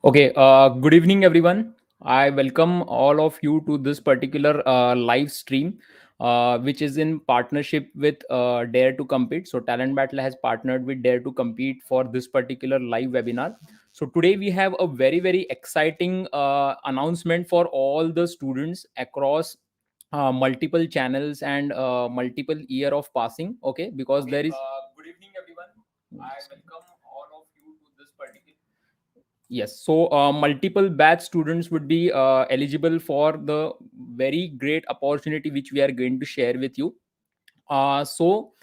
Okay, good evening, everyone. I welcome all of you to this particular live stream, which is in partnership with Dare to Compete. So, Talent Battle has partnered with Dare to Compete for this particular live webinar. So, today we have a very exciting announcement for all the students across multiple channels and multiple year of passing. Okay, because there is. Good evening, everyone. I welcome all of you to this particular. Yes, so multiple batch students would be eligible for the very great opportunity which we are going to share with you. So,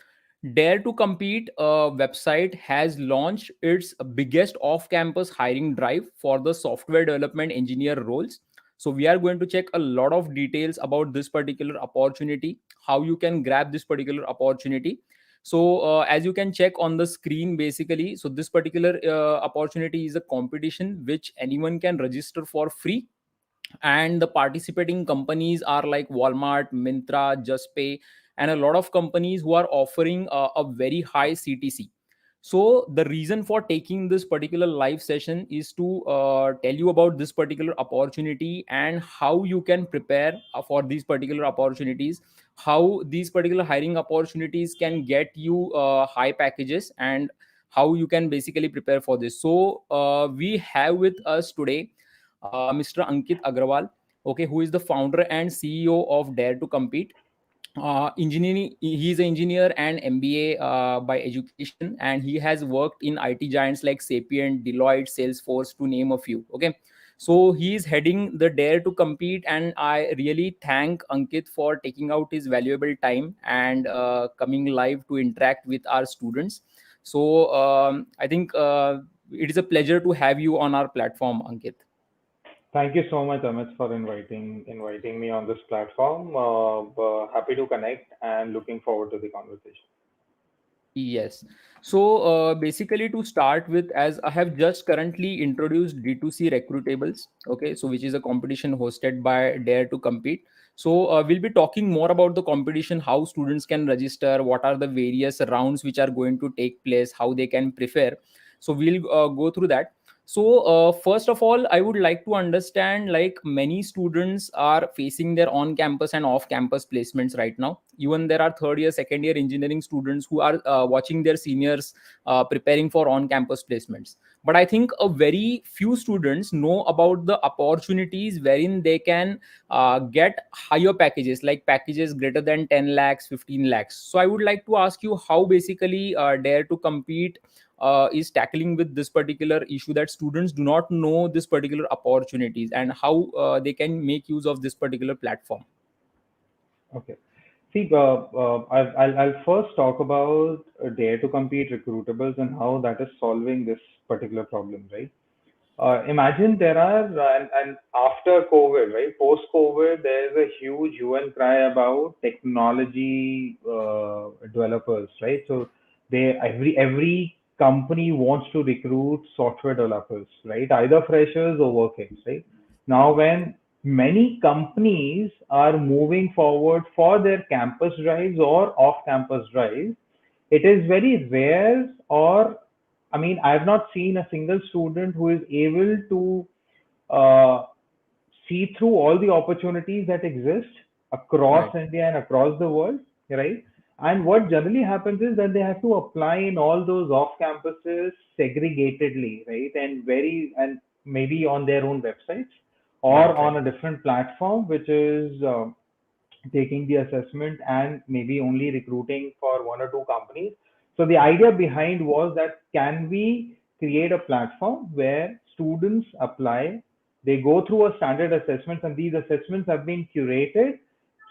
Dare to Compete website has launched its biggest off campus hiring drive for the software development engineer roles. So, we are going to check a lot of details about this particular opportunity, how you can grab this particular opportunity. So, as you can check on the screen, basically, so this particular opportunity is a competition which anyone can register for free, and the participating companies are like Walmart, Myntra, Juspay, and a lot of companies who are offering a very high CTC. So the reason for taking this particular live session is to tell you about this particular opportunity and how you can prepare for these particular opportunities, how these particular hiring opportunities can get you high packages, and how you can basically prepare for this. So we have with us today Mr. Ankit Agrawal, okay, who is the founder and CEO of Dare to Compete. Engineering, he's an engineer and MBA by education, and he has worked in IT giants like Sapient, Deloitte, Salesforce, to name a few. Okay, so he is heading the Dare to Compete, and I really thank Ankit for taking out his valuable time and coming live to interact with our students. So I think it is a pleasure to have you on our platform, Ankit. Thank you so much, Amit, for inviting me on this platform. Happy to connect and looking forward to the conversation. Yes. So basically, to start with, as I have just currently introduced D2C Recruitables, okay, so which is a competition hosted by Dare to Compete. So we'll be talking more about the competition, how students can register, what are the various rounds which are going to take place, how they can prepare. So we'll go through that. So first of all, I would like to understand, like, many students are facing their on-campus and off-campus placements right now. Even there are third year, second year engineering students who are watching their seniors preparing for on-campus placements. But I think a very few students know about the opportunities wherein they can get higher packages, like packages greater than 10 lakhs, 15 lakhs. So I would like to ask you how basically Dare to Compete is tackling with this particular issue, that students do not know this particular opportunities, and how they can make use of this particular platform. Okay. See, I'll first talk about Dare to Compete recruitables and how that is solving this particular problem, right? Imagine there are, and after COVID, right? Post COVID, there's a huge hue and cry about technology developers, right? So every company wants to recruit software developers, right? Either freshers or workers, right? Now, when many companies are moving forward for their campus drives or off-campus drives, it is very rare, or I mean, I have not seen a single student who is able to uh, see through all the opportunities that exist across Right. India and across the world, right? And what generally happens is that they have to apply in all those off campuses segregatedly, right? And maybe on their own websites or Right. on Right. a different platform, which is taking the assessment and maybe only recruiting for one or two companies. So the idea behind was that, can we create a platform where students apply, they go through a standard assessments, and these assessments have been curated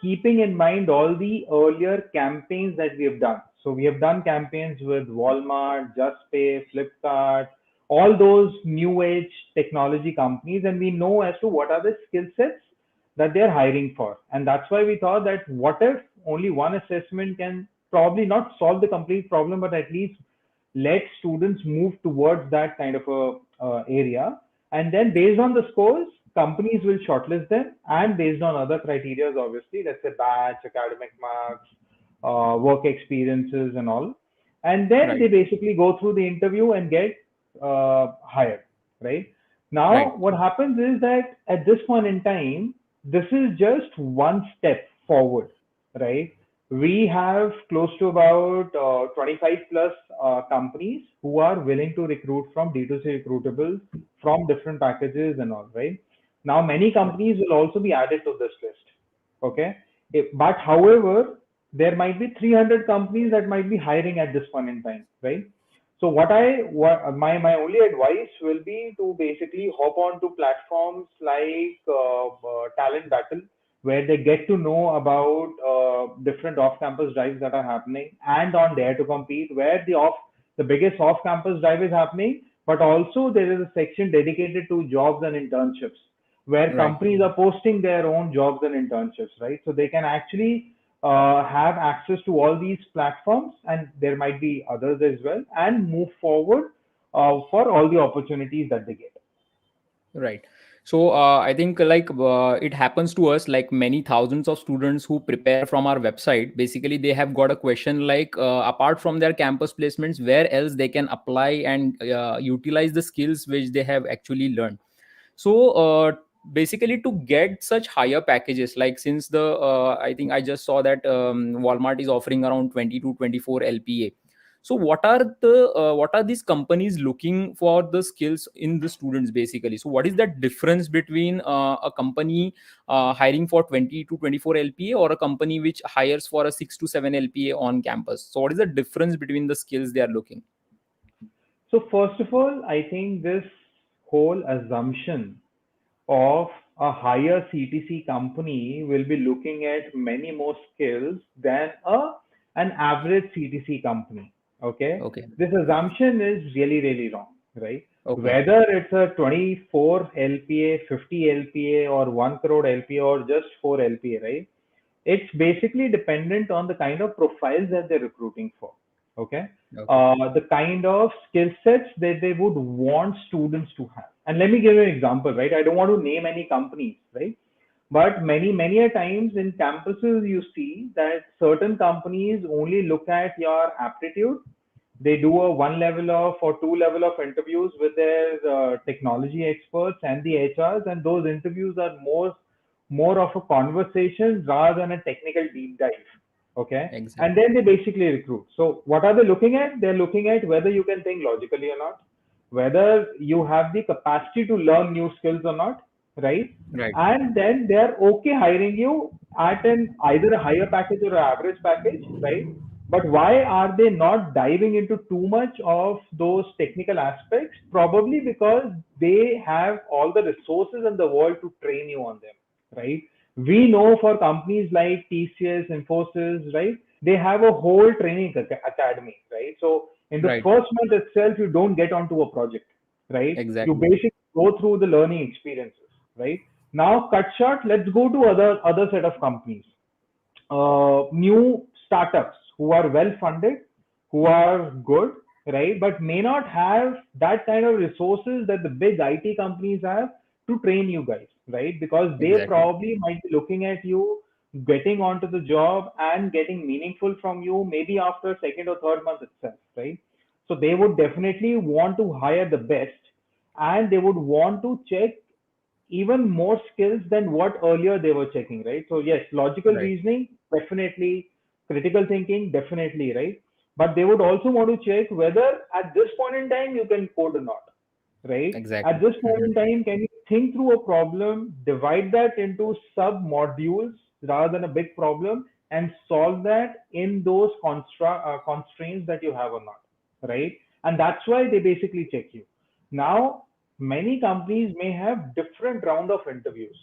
keeping in mind all the earlier campaigns that we have done. So we have done campaigns with Walmart, Juspay, Flipkart, all those new age technology companies, and we know as to what are the skill sets that they're hiring for. And that's why we thought that, what if only one assessment can probably not solve the complete problem, but at least let students move towards that kind of a area. And then based on the scores, companies will shortlist them, and based on other criteria, obviously, let's say batch, academic marks, work experiences, and all. And then Right. they basically go through the interview and get hired, right? Now, Right. what happens is that at this point in time, this is just one step forward, right? We have close to about 25 plus companies who are willing to recruit from D2C recruitables from different packages and all, right? Now, many companies will also be added to this list, okay? But however, there might be 300 companies that might be hiring at this point in time, right? So my only advice will be to basically hop on to platforms like Talent Battle, where they get to know about different off-campus drives that are happening, and on Dare to Compete, where the biggest off-campus drive is happening, but also there is a section dedicated to jobs and internships, where Right. companies are posting their own jobs and internships, right? So they can actually have access to all these platforms, and there might be others as well, and move forward for all the opportunities that they get. Right. So I think like it happens to us, like many thousands of students who prepare from our website. Basically, they have got a question like, apart from their campus placements, where else they can apply and utilize the skills which they have actually learned. So basically, to get such higher packages, like since the I think I just saw that Walmart is offering around 20 to 24 LPA. So what are these companies looking for the skills in the students basically? So what is that difference between a company hiring for 20 to 24 LPA or a company which hires for a 6 to 7 LPA on campus? So what is the difference between the skills they are looking? So first of all, I think this whole assumption of a higher CTC company will be looking at many more skills than an average CTC company. Okay, Okay. this assumption is really wrong, right? Okay. Whether it's a 24 LPA, 50 LPA, or 1 crore LPA, or just 4 LPA, right? It's basically dependent on the kind of profiles that they're recruiting for. Okay, Okay. the kind of skill sets that they would want students to have. And let me give you an example, right? I don't want to name any companies, right? But many a times in campuses, you see that certain companies only look at your aptitude. They do a one level of or two level of interviews with their technology experts and the HRs, and those interviews are more of a conversation rather than a technical deep dive. Okay, and Exactly. then they basically recruit. So what are they looking at? They're looking at whether you can think logically or not, whether you have the capacity to learn new skills or not, right? Right. And then they're okay hiring you at an either a higher package or an average package, right? But why are they not diving into too much of those technical aspects? Probably because they have all the resources in the world to train you on them, right? We know for companies like TCS, Infosys, right? They have a whole training academy, right? So in the Right. first month itself, you don't get onto a project, right? You Exactly. basically go through the learning experiences, right? Now, cut short, let's go to other set of companies, new startups who are well funded, who are good, right? But may not have that kind of resources that the big IT companies have to train you guys, right? Because they Exactly. probably might be looking at you getting onto the job and getting meaningful from you maybe after second or third month itself, right? So they would definitely want to hire the best, and they would want to check even more skills than what earlier they were checking, right? So yes, logical Right. reasoning, definitely, critical thinking, definitely, right? But they would also want to check whether at this point in time you can code or not, right? At Exactly. this point Mhm. in time, can you think through a problem, divide that into sub modules rather than a big problem, and solve that in those constraints that you have or not, right? And that's why they basically check you. Now, many companies may have different round of interviews,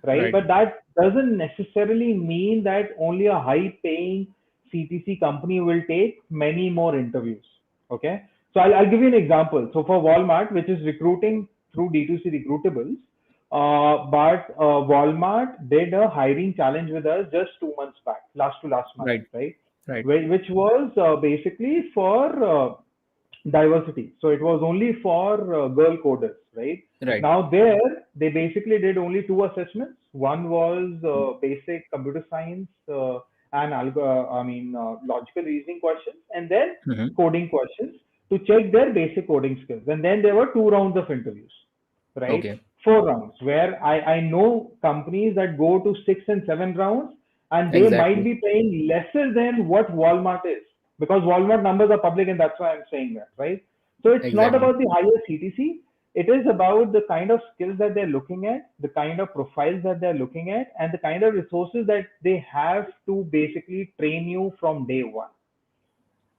right? Right. But that doesn't necessarily mean that only a high paying CTC company will take many more interviews. Okay. So I'll give you an example. So for Walmart, which is recruiting through D2C Recruitables, but Walmart did a hiring challenge with us just 2 months back, last to last month, Right. right? Right. Which was basically for diversity. So it was only for girl coders, right? Right. Now there, they basically did only two assessments. One was basic computer science and logical reasoning questions, and then Mhm. coding questions to check their basic coding skills. And then there were two rounds of interviews. right? Okay. 4 rounds, where I know companies that go to 6 and 7 rounds, and they might Exactly. be paying lesser than what Walmart is, because Walmart numbers are public, and that's why I'm saying that, right? So it's not Exactly. about the higher CTC. It is about the kind of skills that they're looking at, the kind of profiles that they're looking at, and the kind of resources that they have to basically train you from day one.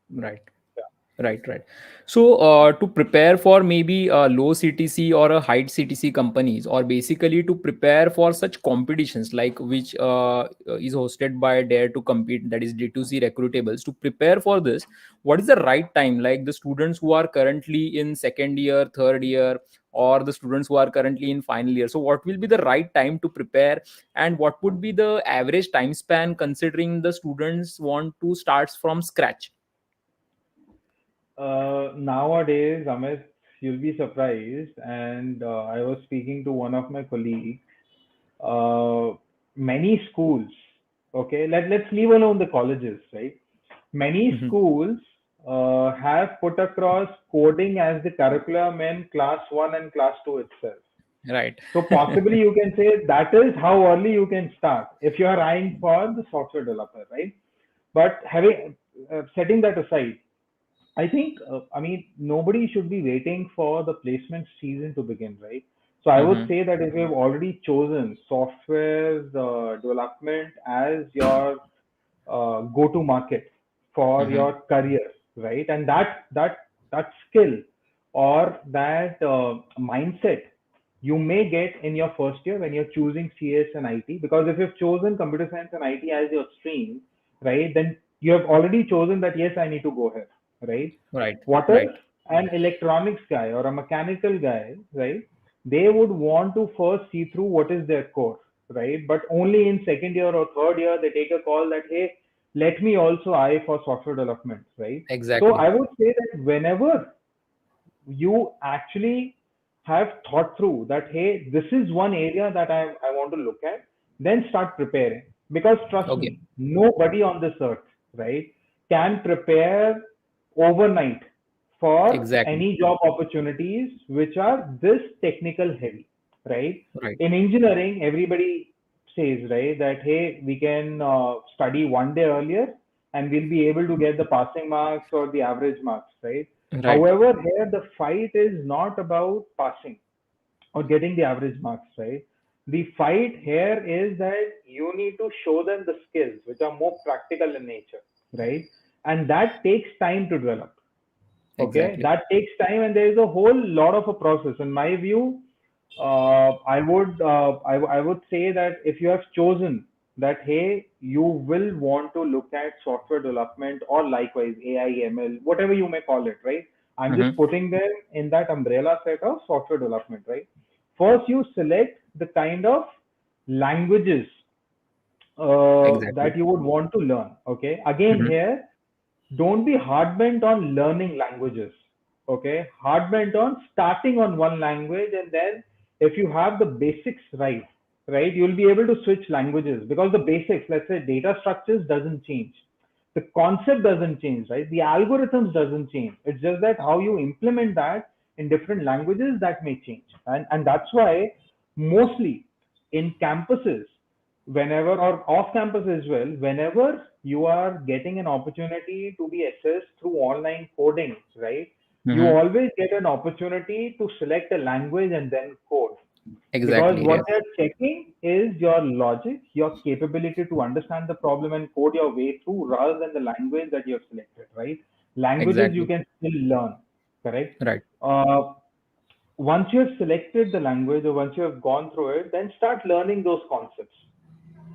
Right. Yeah. Right. So, to prepare for maybe a low CTC or a high CTC companies, or basically to prepare for such competitions like which is hosted by Dare to Compete, that is D2C Recruitables, to prepare for this, what is the right time? Like the students who are currently in second year, third year, or the students who are currently in final year. So, what will be the right time to prepare, and what would be the average time span considering the students want to start from scratch? Nowadays, Amit, you'll be surprised. And I was speaking to one of my colleagues. Uh, Many schools, okay, let's leave alone the colleges, right? Many Mhm. schools have put across coding as the curriculum in class one and class two itself. Right. So possibly you can say that is how early you can start if you are eyeing for the software developer, right? But having setting that aside, I think, I mean, nobody should be waiting for the placement season to begin, right? So I would Mhm. say that if you have already chosen software development as your go-to market for Mhm. your career, right? And that skill or that mindset you may get in your first year when you're choosing CS and IT. Because if you've chosen computer science and IT as your stream, right, then you have already chosen that yes, I need to go here, right? Right. What if Right. an electronics guy or a mechanical guy, right? They would want to first see through what is their core, right? But only in second year or third year they take a call that hey, let me also eye for software development, right? So Exactly. I would say that whenever you actually have thought through that hey, this is one area that I want to look at, then start preparing. Because trust Okay. me, nobody on this earth, right, can prepare overnight for Exactly. any job opportunities which are this technical heavy, right? Right. In engineering, everybody says, right, that hey, we can study one day earlier and we'll be able to get the passing marks or the average marks, right? Right. However, here the fight is not about passing or getting the average marks, right? The fight here is that you need to show them the skills which are more practical in nature, right? And that takes time to develop. Okay, Exactly. that takes time, and there is a whole lot of a process. In my view, I would say that if you have chosen that hey, you will want to look at software development or likewise AI, ML, whatever you may call it, right? I'm just Mhm. putting them in that umbrella set of software development, right? First, you select the kind of languages that Exactly. you would want to learn. Okay, again Mhm. here, don't be hard bent on learning languages. Okay, hard bent on starting on one language, and then if you have the basics right, you'll be able to switch languages because the basics, let's say data structures, doesn't change. The concept doesn't change, right? The algorithms doesn't change. It's just that how you implement that in different languages that may change, and that's why mostly in campuses, whenever or off campus as well, whenever you are getting an opportunity to be assessed through online coding, right, you Mhm. always get an opportunity to select a language and then code. Because Exactly. what Yes. they're checking is your logic, your capability to understand the problem and code your way through rather than the language that you have selected, right? Languages you Exactly. can still learn, correct? Right. Uh, Once you have selected the language or once you have gone through it, then start learning those concepts,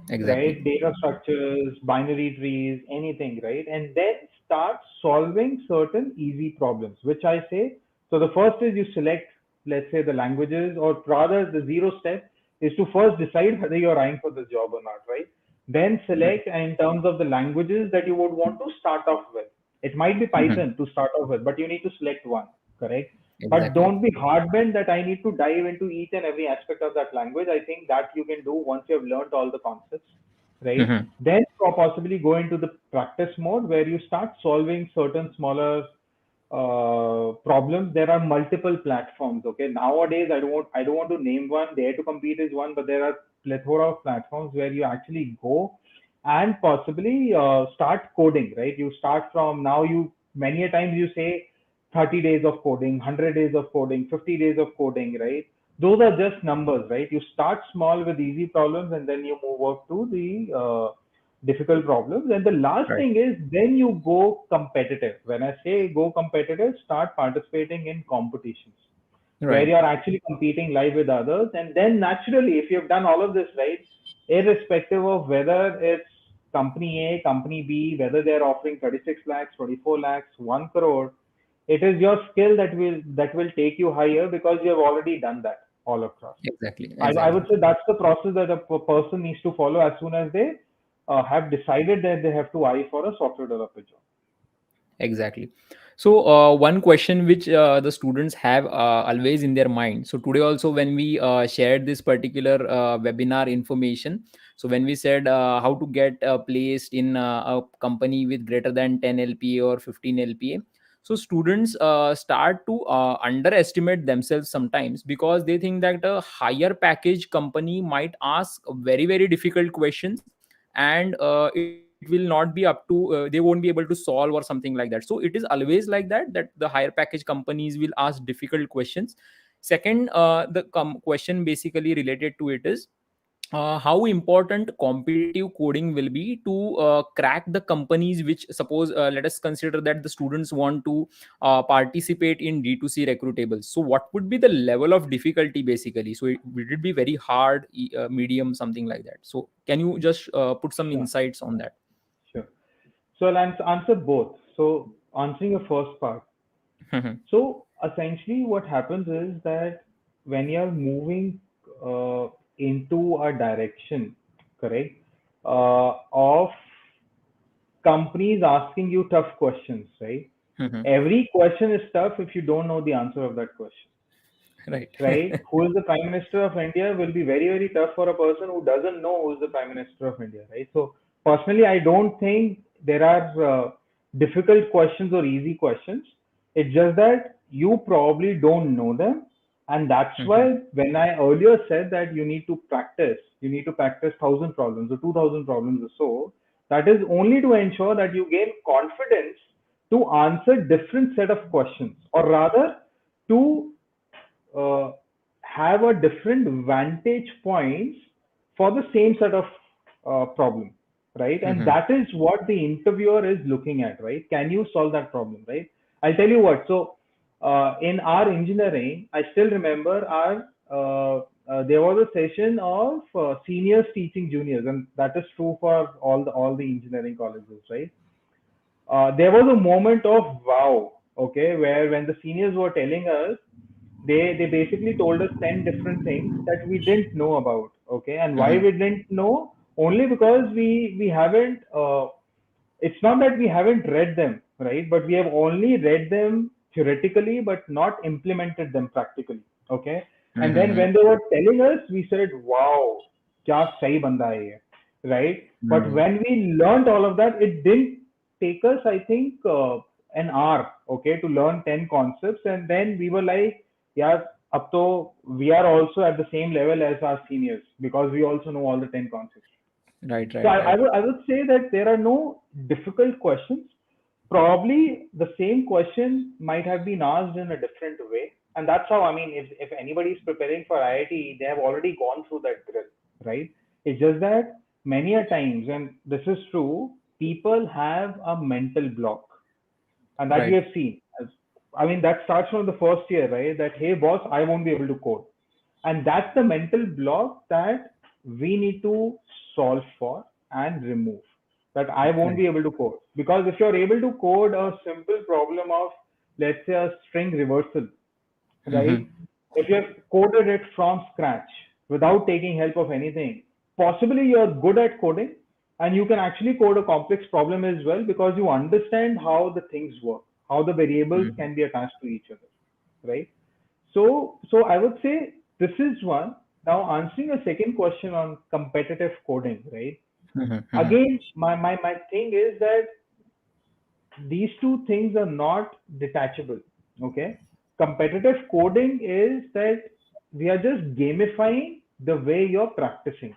Exactly. right? Data structures, binary trees, anything, right? And then start solving certain easy problems, which I say. So the first is you select, let's say, the languages, or rather, the zero step is to first decide whether you're eyeing for this job or not, right? Then Mhm. select in terms of the languages that you would want to start off with. It might be Mhm. Python to start off with, but you need to select one, correct? But Exactly. don't be hard bent that I need to dive into each and every aspect of that language. I think that you can do once you have learned all the concepts, right? Mhm. Then possibly go into the practice mode where you start solving certain smaller problems, there are multiple platforms. Okay, nowadays I don't want to name one. Dare to Compete is one, but there are plethora of platforms where you actually go and possibly start coding. Right, you start from now. You many a times you say 30 days of coding, 100 days of coding, 50 days of coding. Right, those are just numbers. Right, you start small with easy problems and then you move up to the difficult problems. And the last Right. thing is then you go competitive. When I say go competitive, start participating in competitions where Right. you're actually competing live with others. And then naturally, if you've done all of this right, irrespective of whether it's company A, company B, whether they're offering 36 lakhs, 24 lakhs, 1 crore, it is your skill that will take you higher because you have already done that all across. Exactly. I would Exactly. say that's the process that a person needs to follow as soon as they have decided that they have to eye for a software developer job. Exactly. So, one question which the students have always in their mind. So, today also, when we shared this particular webinar information, so when we said how to get placed in a company with greater than 10 LPA or 15 LPA, so students start to underestimate themselves sometimes because they think that a higher package company might ask very, very difficult questions, and it will not be up to they won't be able to solve or something like that. So it is always like that the higher package companies will ask difficult questions. Second, the question basically related to it is how important competitive coding will be to crack the companies, which suppose let us consider that the students want to participate in D2C recruitables. So what would be the level of difficulty basically? So would it be very hard, medium, something like that? So can you just put some Sure, insights on that? sure. So I'll answer both. So answering your first part. Mhm. So essentially, what happens is that when you're moving uh, into a direction, correct, of companies asking you tough questions, right? Mhm. Every question is tough if you don't know the answer of that question, Right. right? Who is the Prime Minister of India will be very, very tough for a person who doesn't know who is the Prime Minister of India, right? So, personally, I don't think there are difficult questions or easy questions. It's just that you probably don't know them. And that's Mhm. why when I earlier said that you need to practice 1,000 problems or 2,000 problems or so, that is only to ensure that you gain confidence to answer different set of questions, or rather to uh, have a different vantage points for the same set of problem, right? And Mhm. that is what the interviewer is looking at, right? Can you solve that problem, right? I'll tell you what. So in our engineering, I still remember our there was a session of seniors teaching juniors, and that is true for all the engineering colleges, right? There was a moment of wow, okay, where when the seniors were telling us, they basically told us 10 different things that we didn't know about, okay. And why Mhm. we didn't know? Only because we haven't it's not that we haven't read them, right, but we have only read them theoretically but not implemented them practically, okay. And then Mhm. when they were telling us, we said wow, kya sahi banda hai ye, right. But Mhm. when we learned all of that, it didn't take us, I think, an hour, okay, to learn 10 concepts. And then we were like, yeah, up to we are also at the same level as our seniors because we also know all the 10 concepts. Right. So Right. I Right. would say that there are no difficult questions. Probably the same question might have been asked in a different way. And that's how, I mean, if anybody is preparing for IIT, they have already gone through that drill, right? It's just that many a times, and this is true, people have a mental block. And that we Right. have seen. I mean, that starts from the first year, right? That, hey, boss, I won't be able to code. And that's the mental block that we need to solve for and remove. That I won't Right. be able to code. Because if you're able to code a simple problem of, let's say, a string reversal, right? Mhm. If you have coded it from scratch without taking help of anything, possibly you're good at coding and you can actually code a complex problem as well because you understand how the things work, how the variables Mhm. can be attached to each other, right? So I would say this is one. Now answering a second question on competitive coding, right? Mhm. Mhm. Again, my thing is that these two things are not detachable. Okay. Competitive coding is that we are just gamifying the way you're practicing.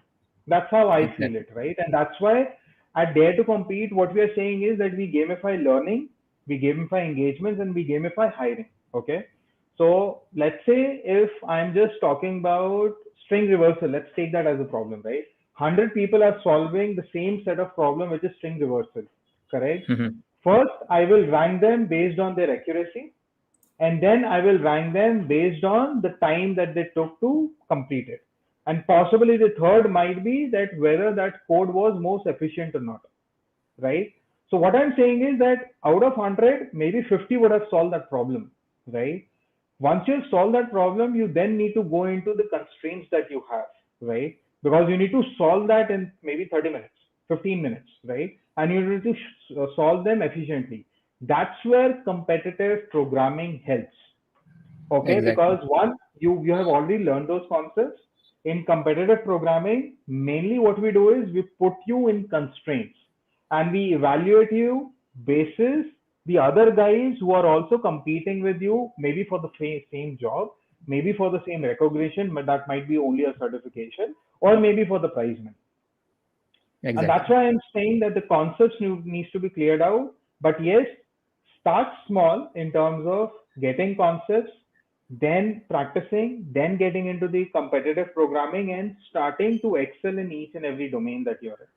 That's how I feel Exactly. it, right? And that's why at Dare to Compete, what we are saying is that we gamify learning, we gamify engagements, and we gamify hiring. Okay. So let's say if I'm just talking about string reversal, let's take that as a problem, right? 100 people are solving the same set of problem, which is string reversal, correct? Mhm. First, I will rank them based on their accuracy, and then I will rank them based on the time that they took to complete it. And possibly the third might be that whether that code was most efficient or not, right? So what I'm saying is that out of 100, maybe 50 would have solved that problem, right? Once you have solved that problem, you then need to go into the constraints that you have, right? Because you need to solve that in maybe 30 minutes, 15 minutes, right? And you need to solve them efficiently. That's where competitive programming helps. Okay, because Exactly. one, you have already learned those concepts. In competitive programming, mainly what we do is we put you in constraints and we evaluate you basis the other guys who are also competing with you, maybe for the same job, maybe for the same recognition, but that might be only a certification, or maybe for the prize money. And that's Exactly. why I'm saying that the concepts needs to be cleared out. But yes, start small in terms of getting concepts, then practicing, then getting into the competitive programming and starting to excel in each and every domain that you're in.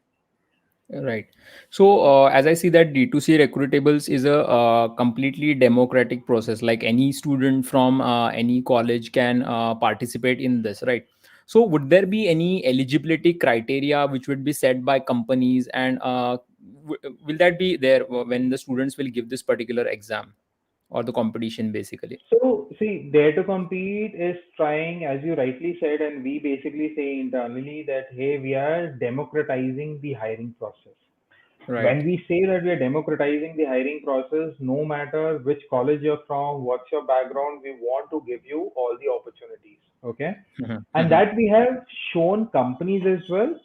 Right. So, as I see that D2C Recruitables is a completely democratic process. Like any student from any college can participate in this, right? So, would there be any eligibility criteria which would be set by companies, and will that be there when the students will give this particular exam or the competition, basically? So, see, Dare to Compete is trying, as you rightly said, and we basically say internally that, hey, we are democratizing the hiring process. When Right. we say that we are democratizing the hiring process, no matter which college you're from, what's your background, we want to give you all the opportunities. Okay. Mhm, And mhm. that we have shown companies as well.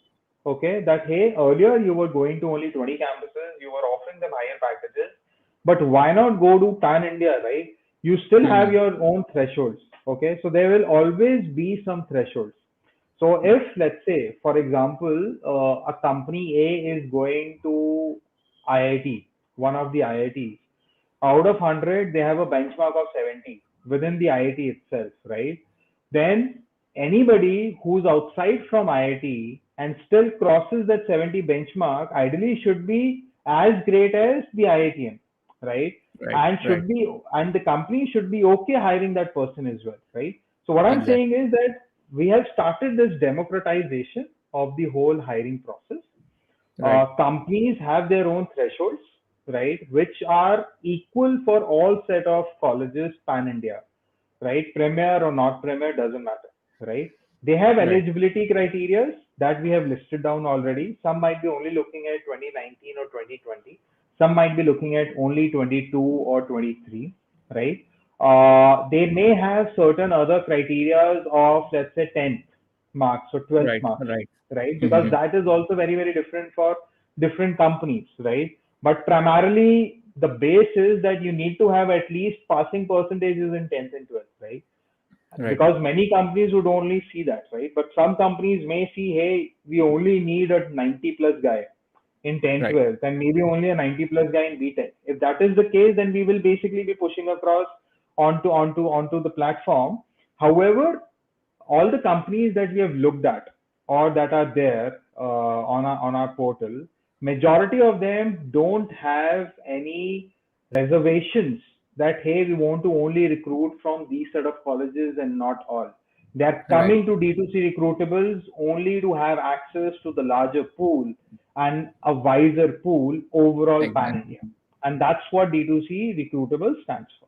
Okay. That, hey, earlier you were going to only 20 campuses, you were offering them higher packages, but why not go to pan India, right? You still have Mhm. your own thresholds. Okay. So there will always be some thresholds. So if, let's say, for example, a company A is going to IIT, one of the IITs, out of 100, they have a benchmark of 70 within the IIT itself, right? Then anybody who's outside from IIT and still crosses that 70 benchmark ideally should be as great as the IITian, right? Right. And Right. the company should be okay hiring that person as well, right? So what I'm saying Exactly. is that we have started this democratization of the whole hiring process. Right. Companies have their own thresholds, right, which are equal for all set of colleges pan India, right? Premier or not premier doesn't matter, right? They have Right. eligibility criteria that we have listed down already. Some might be only looking at 2019 or 2020. Some might be looking at only 22 or 23, right? They may have certain other criteria of, let's say, 10th marks or 12th Right. marks, Right. right? Because Mhm. that is also very, very different for different companies, right? But primarily, the base is that you need to have at least passing percentages in 10th and 12th, right? Right. Because many companies would only see that, right? But some companies may see, hey, we only need a 90 plus guy in 10, Right. 12, and maybe only a 90 plus guy in B.Tech. If that is the case, then we will basically be pushing across onto the platform. However, all the companies that we have looked at or that are there on our portal, majority of them don't have any reservations that, hey, we want to only recruit from these set of colleges and not all. They're Right. coming to D2C recruitables only to have access to the larger pool and a wiser pool overall pan India. Exactly. And that's what D2C recruitable stands for.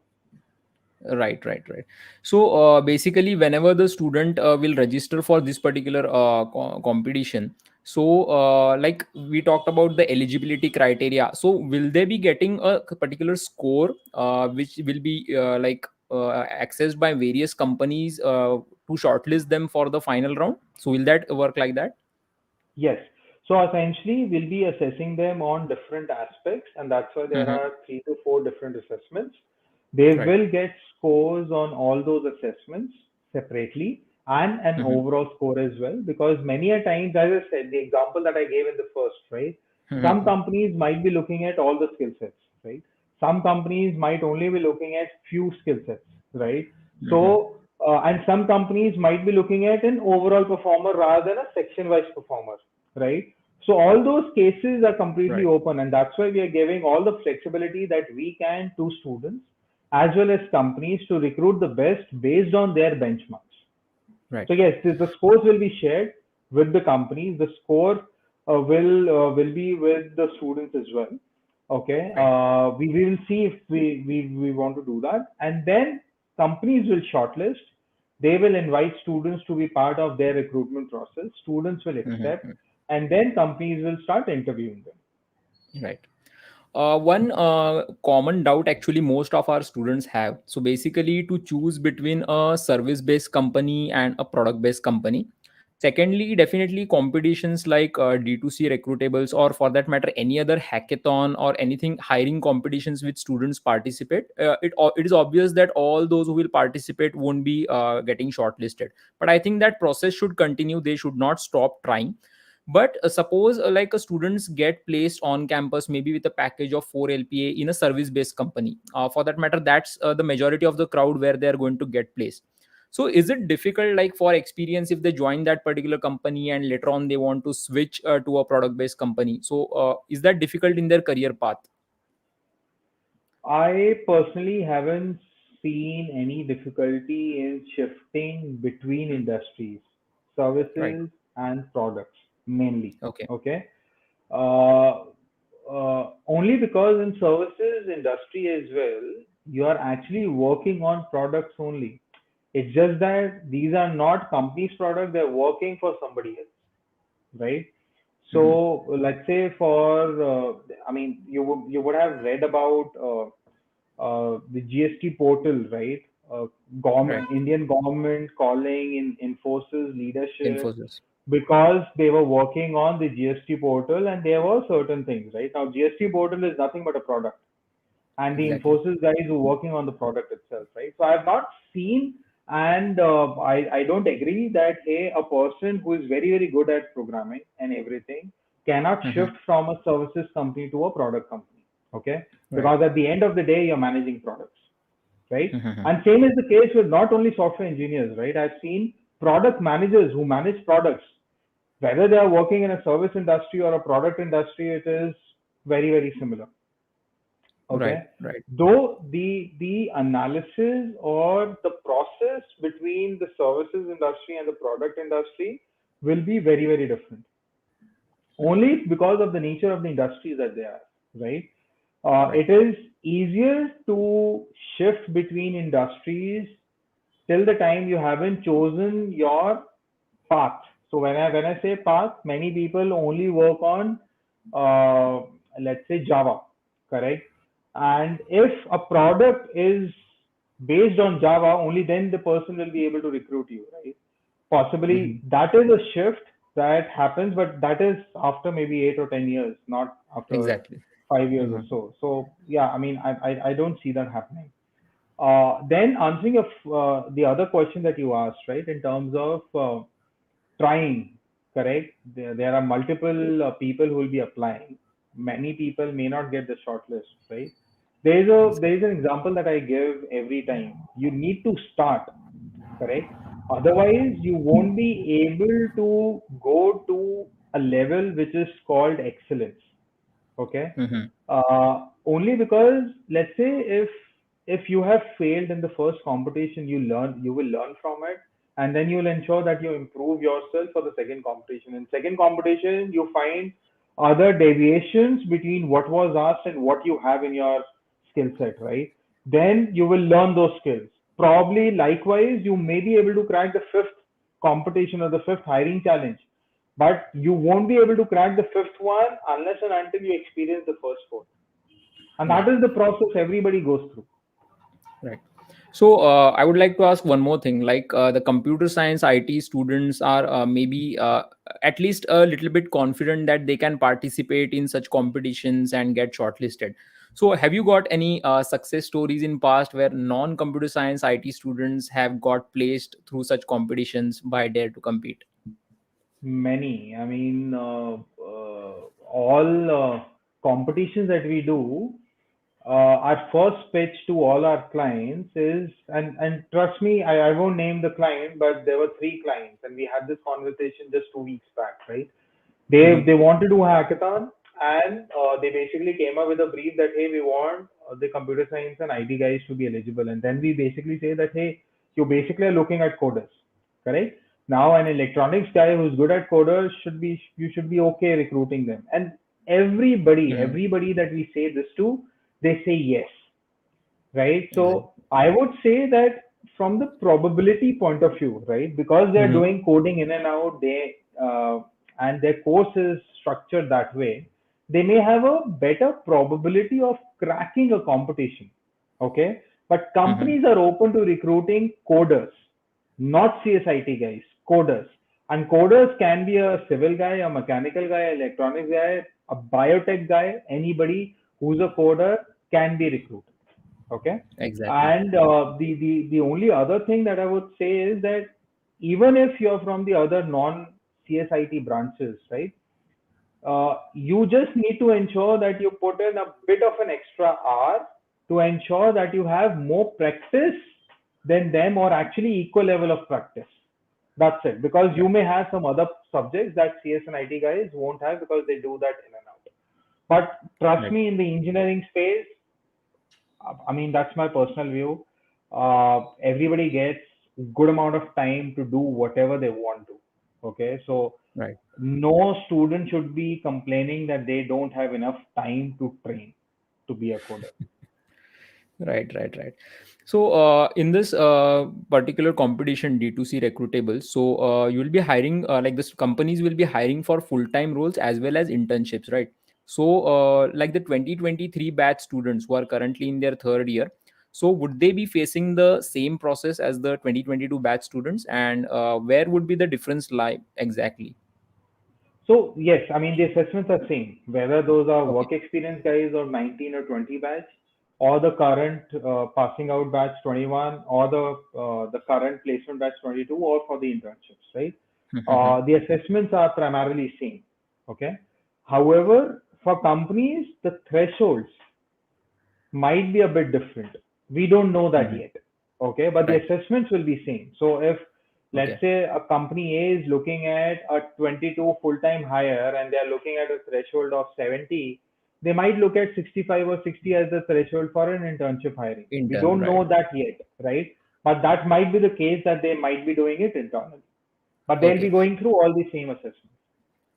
Right. Right. Right. So basically, whenever the student will register for this particular competition, so like we talked about the eligibility criteria. So will they be getting a particular score which will be accessed by various companies to shortlist them for the final round? So will that work like that? Yes. So essentially, we'll be assessing them on different aspects, and that's why there Mm-hmm. are 3 to 4 different assessments. They Right. will get scores on all those assessments separately and an Mm-hmm. overall score as well. Because many a times, as I said, the example that I gave in the first, right? Some Mm-hmm. companies might be looking at all the skill sets, right? Some companies might only be looking at few skill sets, right? Mm-hmm. So, and some companies might be looking at an overall performer rather than a section-wise performer, right? So all those cases are completely Right. open, and that's why we are giving all the flexibility that we can to students as well as companies to recruit the best based on their benchmarks. Right. So yes, the scores will be shared with the companies. The score will be with the students as well. Okay, Right. we will see if we want to do that, and then companies will shortlist. They will invite students to be part of their recruitment process. Students will accept, Mm-hmm. and then companies will start interviewing them. Right. One common doubt actually most of our students have. So basically, to choose between a service-based company and a product-based company. Secondly, definitely competitions like D2C Recruitables, or for that matter, any other hackathon or anything hiring competitions which students participate. It is obvious that all those who will participate won't be getting shortlisted. But I think that process should continue. They should not stop trying. But suppose like a students get placed on campus maybe with a package of 4 LPA in a service based company. For that matter, that's the majority of the crowd where they are going to get placed. So is it difficult, like for experience, if they join that particular company and later on they want to switch to a product based company? So is that difficult in their career path? I personally haven't seen any difficulty in shifting between industries, Right. services and products mainly. Okay. Okay. Only because in services industry as well, you are actually working on products only. It's just that these are not company's product, they're working for somebody else, right? Hmm. So let's say for, I mean, you would have read about the GST portal, right? Right. Indian government calling in Infosys leadership Infosys. because they were working on the GST portal and there were certain things, right? Now, GST portal is nothing but a product, and the Exactly. Infosys guys who are working on the product itself, right? So I've not seen, and I don't agree that hey, a person who is very good at programming and everything cannot Hmm. shift from a services company to a product company, okay? Right. Because at the end of the day, you're managing products, right? Hmm. And same is the case with not only software engineers, right? I've seen product managers who manage products, whether they are working in a service industry or a product industry, it is very similar. Right. Okay. Right. Though the analysis or the process between the services industry and the product industry will be very different. Only because of the nature of the industries that they are, right? Right. It is easier to shift between industries till the time you haven't chosen your path. So when I say path, many people only work on uh, let's say Java, correct? And if a product is based on Java, only then the person will be able to recruit you, right? Hmm. Possibly that is a shift that happens, but that is after maybe 8 or 10 years, not after Exactly. 5 years or Hmm. so. So yeah, I mean, I don't see that happening. Then answering the other question that you asked, right, in terms of trying, correct? There are multiple people who will be applying. Many people may not get the shortlist, right? There is an example that I give every time. You need to start, correct? Otherwise, you won't be able to go to a level which is called excellence. Okay. Hmm. Only because let's say if you have failed in the first competition, you will learn from it, and then you will ensure that you improve yourself for the second competition. In second competition, you find other deviations between what was asked and what you have in your skill set, right? Then you will learn those skills. Probably likewise, you may be able to crack the fifth competition or the fifth hiring challenge, but you won't be able to crack the fifth one unless and until you experience the first four. And that Right. is the process everybody goes through. Right. So I would like to ask one more thing. Like the computer science IT students are maybe at least a little bit confident that they can participate in such competitions and get shortlisted. So have you got any success stories in past where non-computer science IT students have got placed through such competitions by Dare to Compete? Many. I mean, all competitions that we do, our first pitch to all our clients is, and trust me, I won't name the client, but there were three clients, and we had this conversation just 2 weeks back, right? They Hmm. want to do a hackathon, and they basically came up with a brief that hey, we want the computer science and IT guys to be eligible, and then we basically say that hey, you basically are looking at coders, correct? Now an electronics guy who's good at coders should be, you should be okay recruiting them, and Hmm. everybody that we say this to, they say yes, right? So Exactly. I would say that from the probability point of view, right, because they're Hmm. doing coding in and out, and their course is structured that way, they may have a better probability of cracking a competition. Okay, but Hmm. companies are open to recruiting coders, not CSIT guys, coders. And coders can be a civil guy, a mechanical guy, electronics guy, a biotech guy, anybody who's a coder can be recruited. Okay. Exactly. And the only other thing that I would say is that even if you're from the other non CSIT branches, right, you just need to ensure that you put in a bit of an extra hour to ensure that you have more practice than them, or actually equal level of practice. That's it. Because you Right. may have some other subjects that CS and IT guys won't have because they do that in and out. But trust Right. me, in the engineering space, I mean, that's my personal view. Everybody gets good amount of time to do whatever they want to. Okay, so Right. no student should be complaining that they don't have enough time to train to be a coder. Right, right, right. So, in this particular competition, D2C Recruitables, so you'll be hiring, like this companies will be hiring for full-time roles as well as internships, right? So, like the 2023 batch students who are currently in their third year, so would they be facing the same process as the 2022 batch students, and where would be the difference lie exactly? So yes, I mean the assessments are same, whether those are Okay. work experience guys or 19 or 20 batch, or the current passing out batch 21, or the current placement batch 22, or for the internships, right? The assessments are primarily same. Okay. However, for companies, the thresholds might be a bit different. We don't know that Mhm. yet. Okay, but the Right. assessments will be same. So if let's Okay. say a company A is looking at a 22 full-time hire and they are looking at a threshold of 70, they might look at 65 or 60 as the threshold for an internship hiring. We Intern, don't know right. that yet, right? But that might be the case that they might be doing it internally. But they'll be Okay. going through all the same assessments.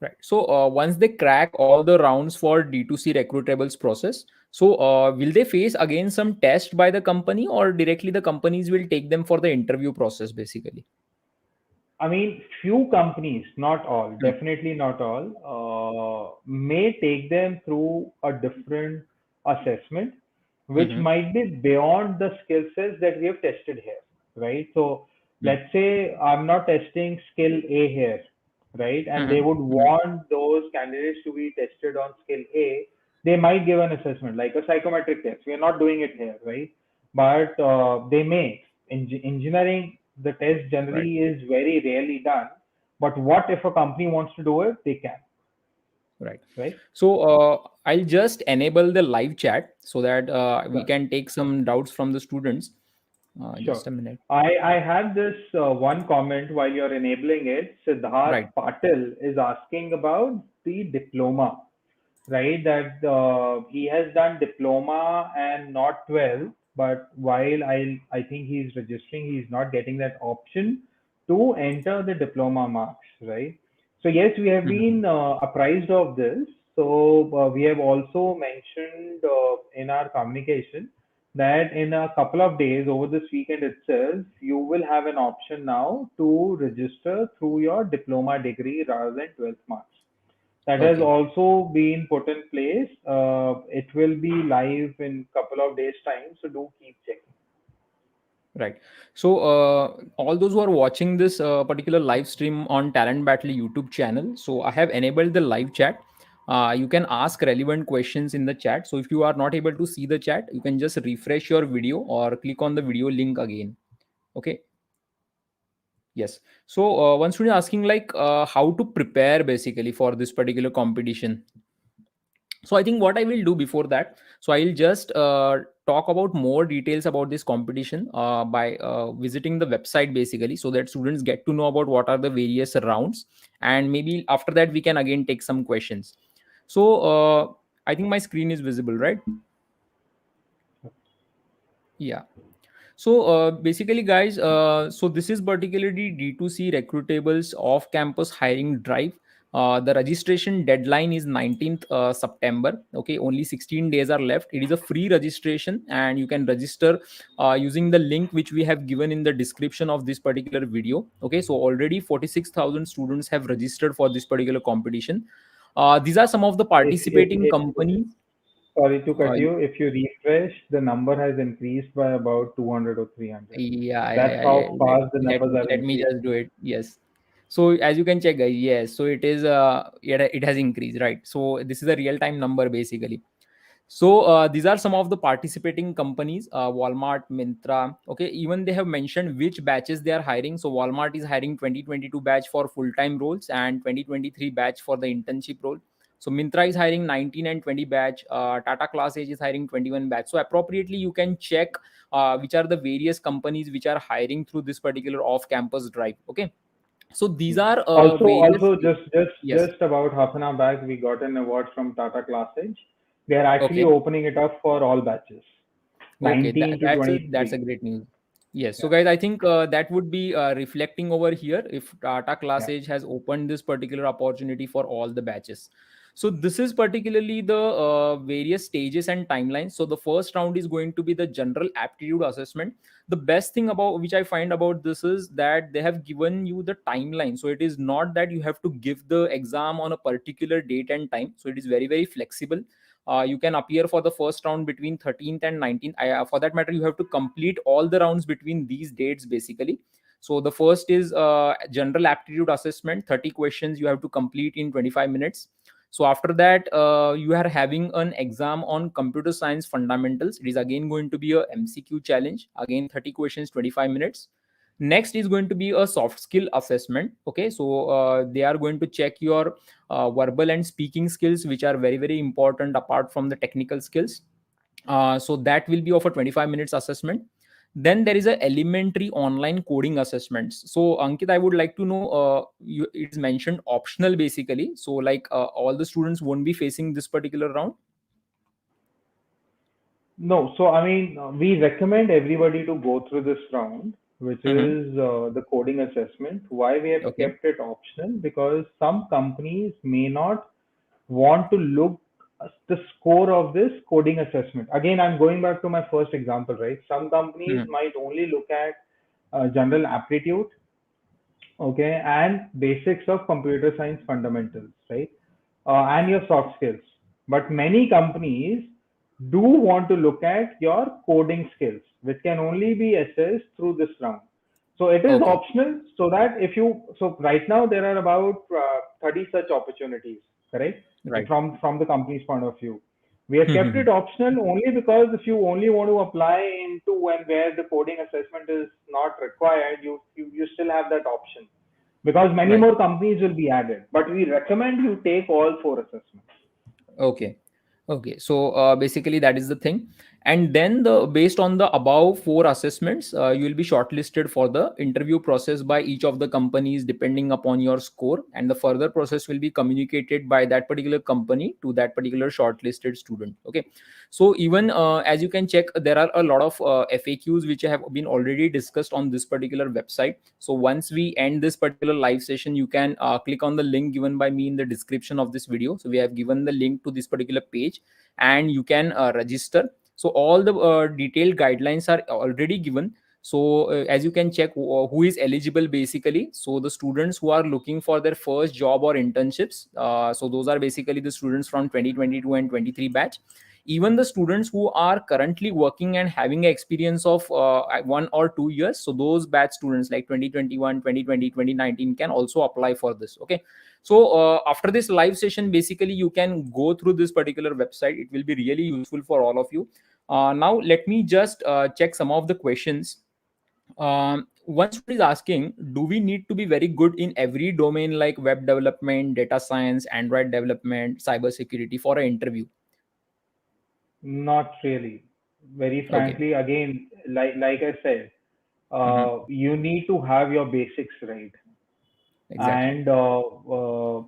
Right. So once they crack all the rounds for D2C recruitables process, so will they face again some test by the company, or directly the companies will take them for the interview process basically? I mean, few companies, not all, Hmm. definitely not all, may take them through a different assessment, which Mm-hmm. might be beyond the skill sets that we have tested here, right? So let's say I'm not testing skill A here, right? And they Mm-hmm. would Hmm. want those candidates to be tested on skill A. They might give an assessment like a psychometric test. We are not doing it here, right? But they may. In engineering, the test Right. generally is very rarely done. But what if a company wants to do it? They can, Right. right? So I'll just enable the live chat so that we Sure. can take some doubts from the students. Sure. Just a minute. I have this one comment while you're enabling it. Siddharth Right. Patil is asking about the diploma, right? That he has done diploma and not 12, but while I think he's registering, he's not getting that option to enter the diploma marks, right? So yes, we have Mhm. been apprised of this. So we have also mentioned in our communication that in a couple of days over this weekend itself, you will have an option now to register through your diploma degree rather than 12th marks. That has Okay. also been put in place. It will be live in couple of days time, so do keep checking. Right. So, all those who are watching this particular live stream on Talent Battle YouTube channel, so I have enabled the live chat. You can ask relevant questions in the chat. So, if you are not able to see the chat, you can just refresh your video or click on the video link again. Okay. Yes. So, one student asking like how to prepare basically for this particular competition. So I think what I will do before that, so I'll just talk about more details about this competition by visiting the website basically, so that students get to know about what are the various rounds, and maybe after that we can again take some questions. So I think my screen is visible, right? Yeah. So basically, guys, so this is particularly D2C Recruitables off-campus hiring drive. The registration deadline is 19th September. Okay, only 16 days are left. It is a free registration, and you can register using the link which we have given in the description of this particular video. Okay, so already 46,000 students have registered for this particular competition. These are some of the participating If companies. sorry to Uh, cut you, if you refresh, the number has increased by about 200 or 300. Yeah, yeah, That's yeah, yeah. how fast the Let numbers me have let me increased. just do it. Yes. So as you can check, guys, yes. So it is it has increased, right? So this is a real time number basically. So these are some of the participating companies: Walmart, Myntra. Okay, even they have mentioned which batches they are hiring. So Walmart is hiring 2022 batch for full time roles and 2023 batch for the internship role. So Myntra is hiring 19 and 20 batch. Tata Class Edge is hiring 21 batch. So appropriately, you can check which are the various companies which are hiring through this particular off campus drive. Okay, so these are various. Also, Yes. just about half an hour back, we got an award from Tata Class Edge. They are actually Okay. opening it up for all batches, Okay, 19 to that's a 23. great news. Yes. So, Yeah, guys, I think that would be reflecting over here if Tata Class yeah. Edge has opened this particular opportunity for all the batches. So, this is particularly the various stages and timelines. So, the first round is going to be the general aptitude assessment. The best thing about which I find about this is that they have given you the timeline. So, it is not that you have to give the exam on a particular date and time. So, it is very, very flexible. You can appear for the first round between 13th and 19th. For that matter, you have to complete all the rounds between these dates basically. So the first is general aptitude assessment, 30 questions you have to complete in 25 minutes. So after that, you are having an exam on computer science fundamentals. It is again going to be a MCQ challenge, again 30 questions, 25 minutes. Next is going to be a soft skill assessment. Okay, so they are going to check your verbal and speaking skills, which are very, very important apart from the technical skills. So that will be of a 25 minutes assessment. Then there is a elementary online coding assessments. So Ankit, I would like to know, it is mentioned optional basically. So like all the students won't be facing this particular round. No, so I mean, we recommend everybody to go through this round, which Mm-hmm. is the coding assessment. Why we have Okay. kept it optional? Because some companies may not want to look at the score of this coding assessment. Again, I'm going back to my first example, right? Some companies Mm-hmm. might only look at general aptitude, okay, and basics of computer science fundamentals, right? And your soft skills. But many companies do want to look at your coding skills, which can only be assessed through this round. So it is Okay. optional, so that if you, so right now there are about 30 such opportunities, correct? Right. From the company's point of view. We have kept it optional only because if you only want to apply into and where the coding assessment is not required, you still have that option because many Right. more companies will be added. But we recommend you take all four assessments. Okay. Okay. So basically that is the thing. And then the based on the above four assessments, you will be shortlisted for the interview process by each of the companies depending upon your score. And the further process will be communicated by that particular company to that particular shortlisted student. Okay. So even as you can check, there are a lot of FAQs which have been already discussed on this particular website. So once we end this particular live session, you can click on the link given by me in the description of this video. So we have given the link to this particular page, and you can register. So all the detailed guidelines are already given. So as you can check who is eligible basically. So the students who are looking for their first job or internships. So those are basically the students from 2022 and 23 batch. even the students who are currently working and having an experience of 1 or 2 years, so those batch students like 2021, 2020, 2019 can also apply for this. Okay, so after this live session, basically you can go through this particular website. It will be really useful for all of you. Now let me just check some of the questions. One student is asking, do we need to be very good in every domain like web development, data science, Android development, cyber security for an interview? Not really. Very Okay. frankly, again, like I said, Hmm. you need to have your basics right. Exactly. And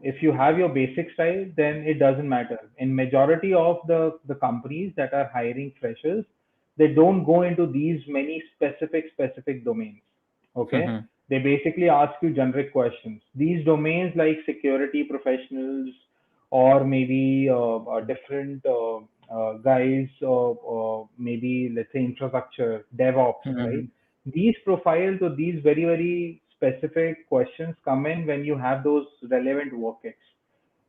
if you have your basics right, then it doesn't matter. In majority of the companies that are hiring freshers, they don't go into these many specific domains. Okay, Hmm. they basically ask you generic questions. These domains like security professionals, or maybe different guys, maybe let's say infrastructure DevOps, right? Hmm. These profiles or these very specific questions come in when you have those relevant work ex.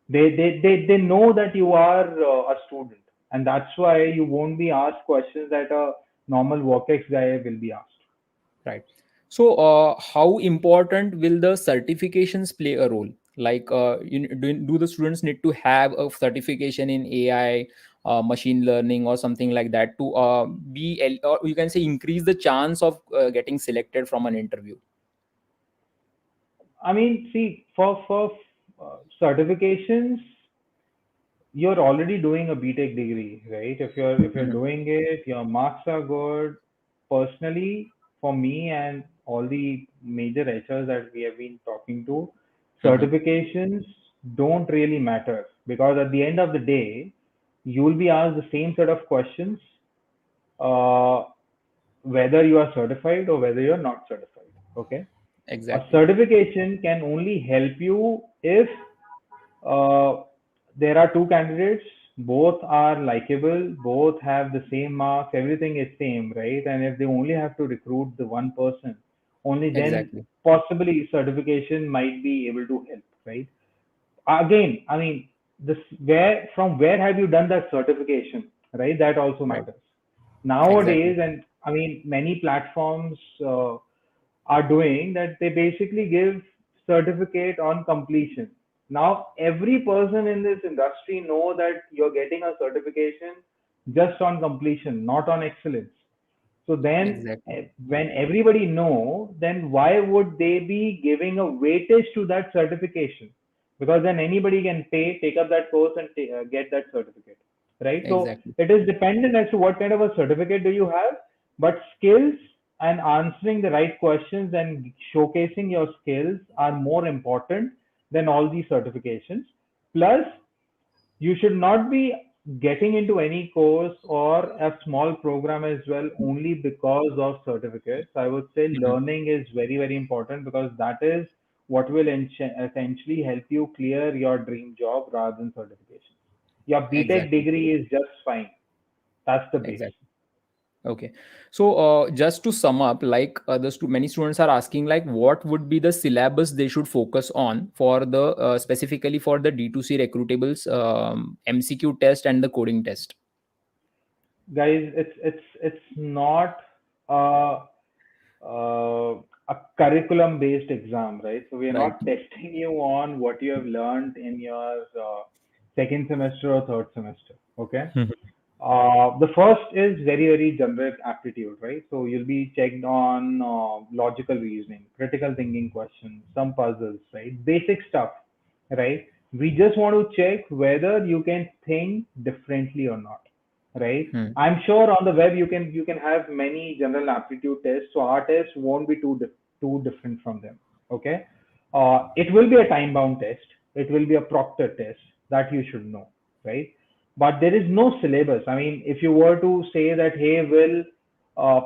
They know that you are a student, and that's why you won't be asked questions that a normal work ex guy will be asked. Right. So, how important will the certifications play a role? Like, do the students need to have a certification in AI, machine learning, or something like that to or you can say increase the chance of getting selected from an interview? I mean, see, for certifications, you're already doing a BTech degree, right? If you're Mhm. doing it, your marks are good. Personally, for me and all the major HRs that we have been talking to, Mhm. certifications don't really matter, because at the end of the day, you will be asked the same set of questions, uh, whether you are certified or whether you're not certified. Okay, a Exactly. certification can only help you if uh, there are two candidates, both are likable, both have the same marks, everything is same, right? And if they only have to recruit the one person, only then Exactly. possibly certification might be able to help, right? Again, I mean, this where have you done that certification, right? That also Right. matters Exactly. nowadays. And I mean, many platforms are doing that. They basically give certificate on completion. Now every person in this industry know that you're getting a certification just on completion, not on excellence. So then, Exactly. when everybody know, then why would they be giving a weightage to that certification? Because then anybody can pay, take up that course, and get that certificate, right? So Exactly. it is dependent as to what kind of a certificate do you have, but skills and answering the right questions and showcasing your skills are more important than all these certifications. Plus, you should not be getting into any course or a small program as well only because of certificates. I would say Mhm. learning is very important, because that is what will essentially help you clear your dream job rather than certification. Your BTech Exactly. degree is just fine. That's the base. Exactly. Okay. So, just to sum up, like many students are asking, like, what would be the syllabus they should focus on for the specifically for the D2C recruitables MCQ test and the coding test, Guys, it's not a a curriculum based exam, right? So we are right? not testing you on what you have learned in your second semester or third semester. Okay. Mhm. The first is very generic aptitude, right? So you'll be checked on logical reasoning, critical thinking questions, some puzzles, right? Basic stuff, right? We just want to check whether you can think differently or not, right? Hmm. I'm sure on the web you can have many general aptitude tests, so our test won't be too different from them. Okay, it will be a time bound test. It will be a proctor test that you should know, right? But there is no syllabus. I mean, if you were to say that, hey, will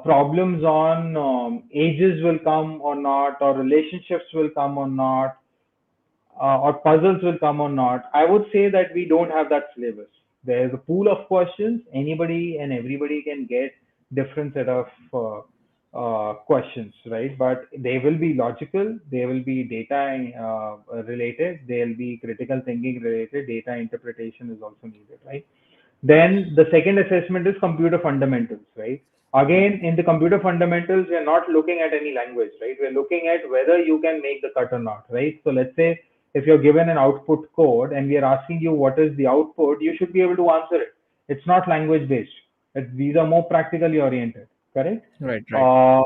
problems on ages will come or not, or relationships will come or not, or puzzles will come or not, I would say that we don't have that syllabus. There's a pool of questions. Anybody and everybody can get different set of questions, right? But they will be logical. They will be data related. They'll be critical thinking related. Data interpretation is also needed, right? Then the second assessment is computer fundamentals, right? Again, in the computer fundamentals, we are not looking at any language, right? We're looking at whether you can make the cut or not, right? So let's say if you're given an output code and we are asking you what is the output, you should be able to answer it. It's not language based. These are more practically oriented, correct? Right, right.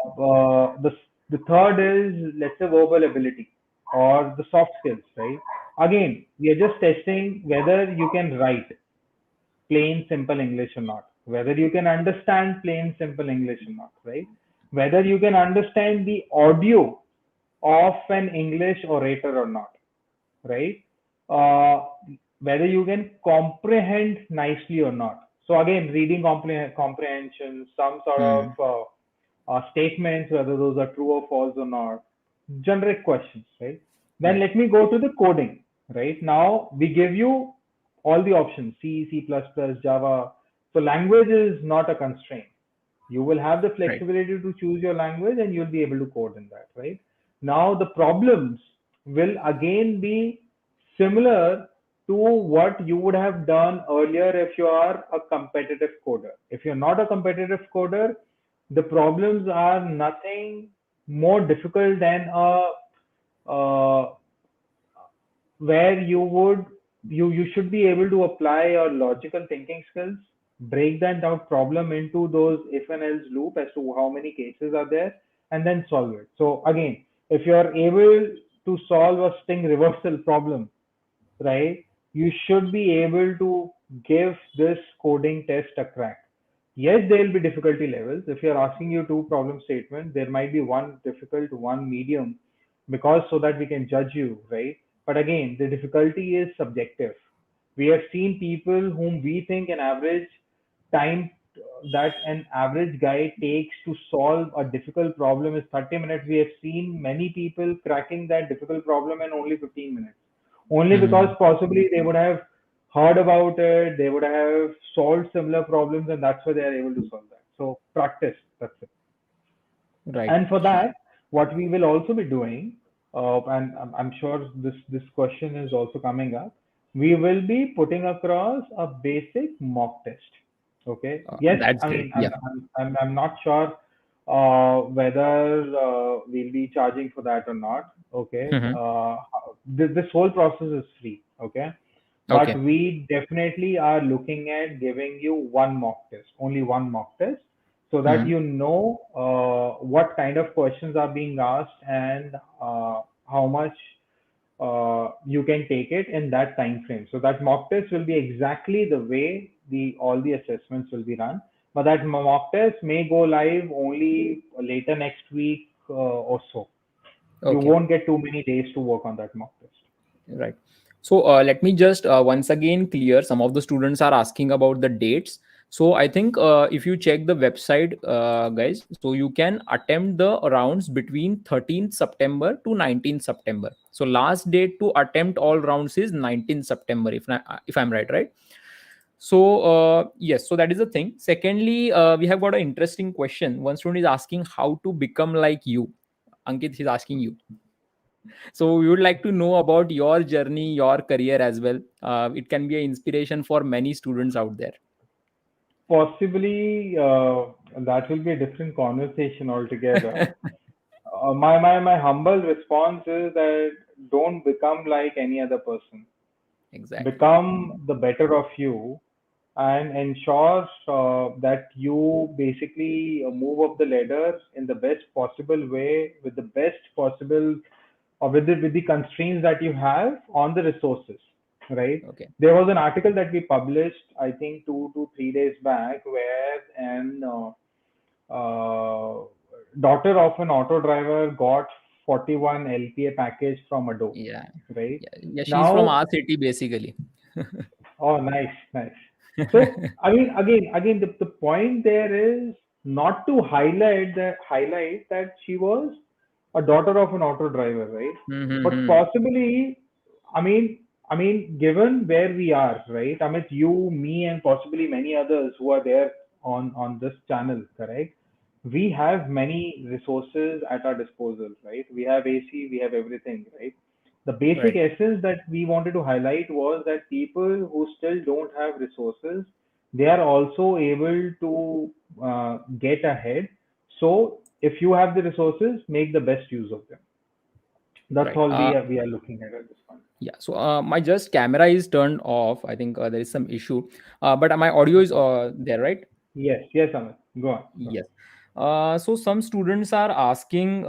The third is, let's say, verbal ability or the soft skills, right? Again, we are just testing whether you can write plain simple English or not, whether you can understand plain simple English or not, right? Whether you can understand the audio of an English orator or not, right? Uh, Whether you can comprehend nicely or not. So again, reading comprehension, some sort of Hmm. statements, whether those are true or false or not, generic questions, right? Then Right. let me go to the coding, right? Now we give you all the options, C, C++, Java. So language is not a constraint. You will have the Right. flexibility to choose your language and you'll be able to code in that, right? Now the problems will again be similar to what you would have done earlier if you are a competitive coder. If you're not a competitive coder, the problems are nothing more difficult than a uh, where you should be able to apply your logical thinking skills, break that down problem into those if and else loop as to how many cases are there, and then solve it. So again, if you are able to solve a string reversal problem, right, you should be able to give this coding test a crack. Yes, there will be difficulty levels. If you're asking you two problem statements, there might be one difficult, one medium, because so that we can judge you, right? But again, the difficulty is subjective. We have seen people whom we think an average time that an average guy takes to solve a difficult problem is 30 minutes. We have seen many people cracking that difficult problem in only 15 minutes. Only because Hmm. possibly they would have heard about it, they would have solved similar problems, and that's why they are able to solve that. So practice, that's it. Right. And for that, what we will also be doing, and I'm sure this question is also coming up, we will be putting across a basic mock test. Okay. Yes, That's I great. mean, Yeah. I'm not sure whether we'll be charging for that or not. Okay. Hmm. This whole process is free. Okay. But Okay. we definitely are looking at giving you one mock test, only one mock test, so that Hmm. you know what kind of questions are being asked and how much you can take it in that time frame. So that mock test will be exactly the way the all the assessments will be run. But that mock test may go live only later next week or so. You Okay. won't get too many days to work on that mock test. Right. So let me just once again clear. Some of the students are asking about the dates. So I think if you check the website, guys, so you can attempt the rounds between 13th September to 19th September. So last date to attempt all rounds is 19th September, if I'm right, right? So yes, so that is the thing. Secondly, we have got an interesting question. One student is asking how to become like you. Ankit is asking you. So we would like to know about your journey, your career as well. It can be an inspiration for many students out there. Possibly, that will be a different conversation altogether. My humble response is that don't become like any other person. Exactly. Become the better of you and ensure that you basically move up the ladder in the best possible way with the best possible or with the constraints that you have on the resources, right? Okay. There was an article that we published, I think 2 to 3 days back, where an uh, daughter of an auto driver got 41 LPA package from Ado, Yeah. right? Yeah. Yeah. She's from Now, our city basically. oh, nice, nice. So, I mean, again, the point there is not to highlight that she was a daughter of an auto driver, right? But Mm-hmm. possibly, I mean, given where we are, right? I mean, you, me, and possibly many others who are there on this channel, correct? We have many resources at our disposal, right? We have AC, we have everything, right? The basic Right. essence that we wanted to highlight was that people who still don't have resources, they are also able to get ahead. So if you have the resources, make the best use of them. That's Right. all we are looking at this point. Yeah. So my just camera is turned off. I think there is some issue. But my audio is there, right? Yes, yes, Amit. Go on. Go on. Yes. So some students are asking,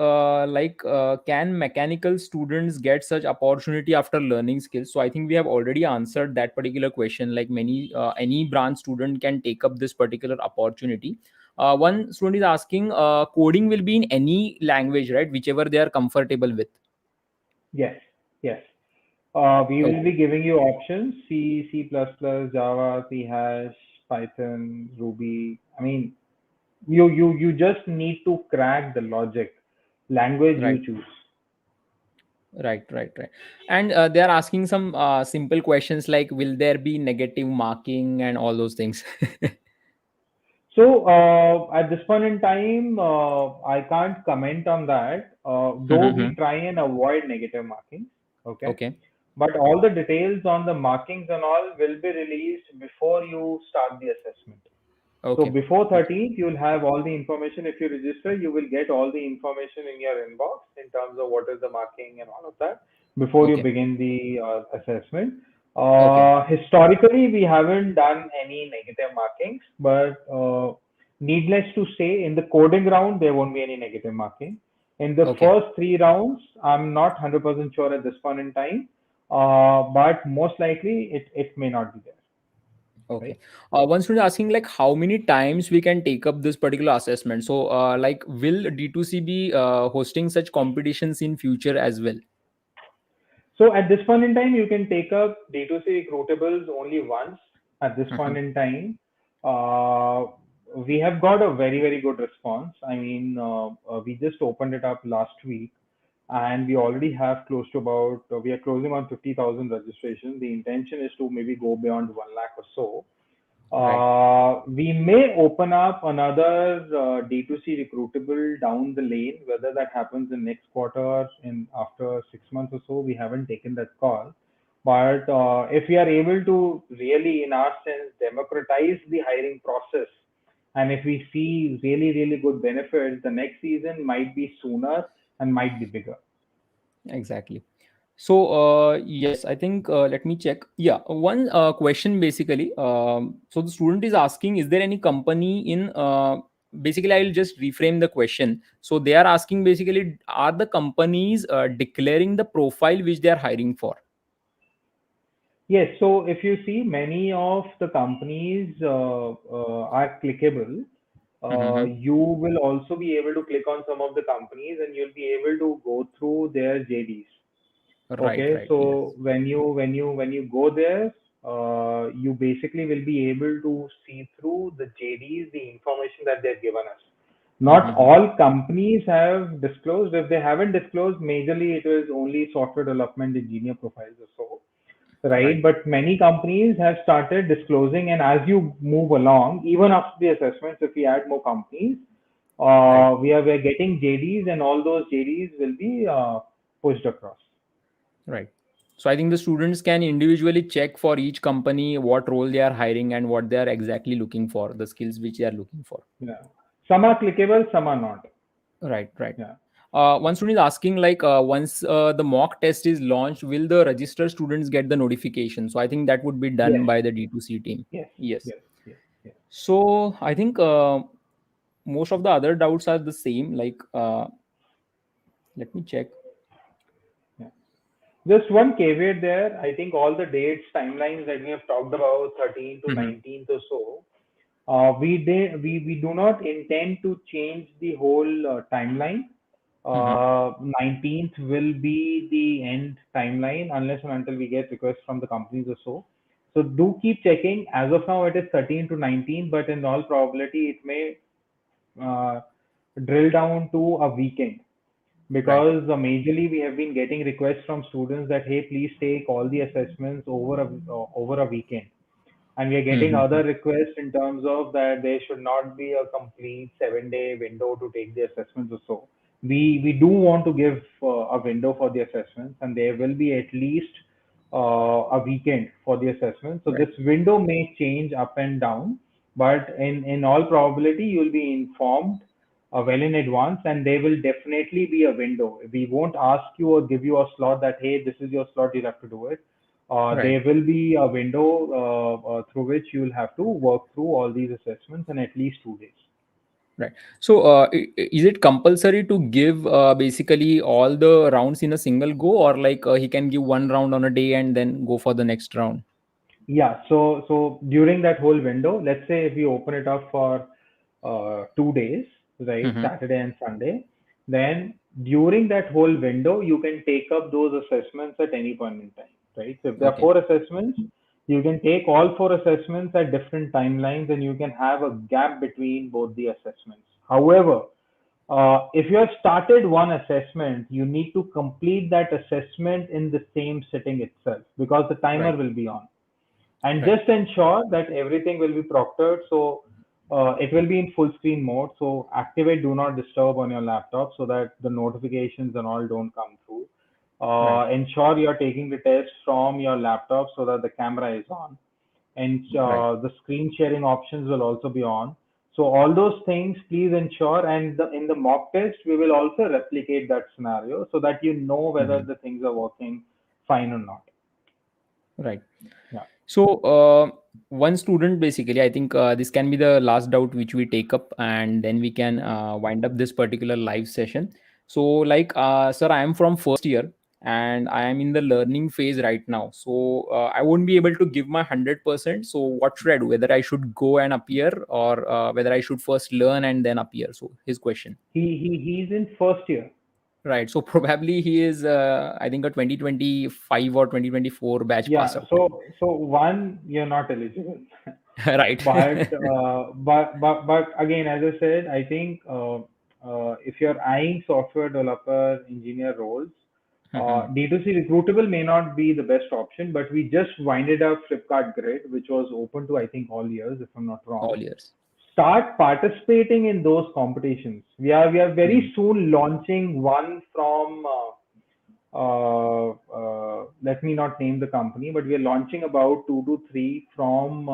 can mechanical students get such opportunity after learning skills? So I think we have already answered that particular question. Like any branch student can take up this particular opportunity. One student is asking, coding will be in any language, right? Whichever they are comfortable with. Yes, yes. We will Okay. be giving you options: C, C++, Java, C hash, Python, Ruby. I mean, you just need to crack the logic. Language you Right. choose. Right. And they are asking some simple questions like, will there be negative marking and all those things? So at this point in time, I can't comment on that. Though we try and avoid negative markings, okay. Okay. But all the details on the markings and all will be released before you start the assessment. So Okay. before Okay. 13th, you'll have all the information. If you register, you will get all the information in your inbox in terms of what is the marking and all of that before you Okay. begin the assessment. Okay. Historically, we haven't done any negative markings, but needless to say, in the coding round, there won't be any negative marking. In the Okay. first three rounds, I'm not 100% sure at this point in time, but most likely it may not be there, Okay. right? One student asking like how many times we can take up this particular assessment. So like will D2C be hosting such competitions in future as well? So at this point in time, you can take up D2C recruitables only once at this point Mhm. in time. Uh, we have got a very, very good response. I mean, we just opened it up last week and we already have close to about, we are closing on 50,000 registrations. The intention is to maybe go beyond 1 lakh or so. Right. We may open up another D2C recruitable down the lane. Whether that happens in next quarter or in after 6 months or so, we haven't taken that call. But if we are able to really, in our sense, democratize the hiring process, and if we see really, really good benefits, the next season might be sooner and might be bigger. Exactly. So yes, I think let me check. Yeah, one question basically. So the student is asking, is there any company in? Basically, I will just reframe the question. So they are asking basically, are the companies declaring the profile which they are hiring for? Yes. So if you see, many of the companies are clickable. Mm-hmm. You will also be able to click on some of the companies and you'll be able to go through their JDs. Right. Okay. Right. So Yes. when you go there, you basically will be able to see through the JDs, the information that they've given us. Not Mm-hmm. all companies have disclosed. If they haven't disclosed, majorly it was only software development engineer profiles or so, right? Right. But many companies have started disclosing, and as you move along, even after the assessments, if we add more companies, Right. we're getting JDs, and all those JDs will be pushed across. Right. So I think the students can individually check for each company what role they are hiring and what they are exactly looking for, the skills which they are looking for. Yeah, some are clickable, some are not. Right, right. Yeah. One student is asking like once the mock test is launched, will the registered students get the notification? So I think that would be done Yes. by the D2C team. Yes. Yes. Yes. Yes. Yes. So I think most of the other doubts are the same. Like let me check. Yeah. Just one caveat there. I think all the dates, timelines that we have talked about, 13 to Mhm. 19th or so, we do not intend to change the whole timeline. Mhm. 19th will be the end timeline unless and until we get requests from the companies or so. So do keep checking. As of now, it is 13 to 19, but in all probability, it may uh, drill down to a weekend, Right. because majorly we have been getting requests from students that, hey, please take all the assessments over a weekend, and we are getting other Mhm. requests in terms of that there should not be a complete 7-day window to take the assessments or so. We do want to give a window for the assessments, and there will be at least a weekend for the assessment. So Right. this window may change up and down, but in all probability, you'll be informed well in advance, and there will definitely be a window. We won't ask you or give you a slot that, hey, this is your slot, you'll have to do it. Right. There will be a window through which you'll have to work through all these assessments in at least 2 days. Right. So, is it compulsory to give basically all the rounds in a single go, or like he can give one round on a day and then go for the next round? Yeah, so during that whole window, let's say if we open it up for 2 days, right, Mm-hmm. Saturday and Sunday, then during that whole window, you can take up those assessments at any point in time, right? So if there are Okay. 4 assessments, you can take all 4 assessments at different timelines, and you can have a gap between both the assessments. However, if you have started one assessment, you need to complete that assessment in the same sitting itself because the timer Right. will be on, and Right. just ensure that everything will be proctored. So it will be in full screen mode. So activate do not disturb on your laptop so that the notifications and all don't come through. Right. Ensure you're taking the test from your laptop so that the camera is on, and Right. the screen sharing options will also be on. So all those things, please ensure. And in the mock test, we will also replicate that scenario so that you know whether Mm-hmm. the things are working fine or not. Right. Yeah. So, one student basically, I think this can be the last doubt which we take up, and then we can wind up this particular live session. So, like, sir, I am from first year and I am in the learning phase right now. So, I won't be able to give my 100%. So, what should I do? Whether I should go and appear, or whether I should first learn and then appear? So, his question. He's in first year. Right. So, probably he is, I think, a 2025 or 2024 batch pass Yeah. out. So one, you're not eligible. Right. But again, as I said, I think if you're eyeing software developer engineer roles, Mhm. D2C recruitable may not be the best option, but we just winded up Flipkart Grid, which was open to I think all years, if I'm not All wrong. years. Start participating in those competitions. We are very Mhm. soon launching one from let me not name the company, but we are launching about 2 to 3 from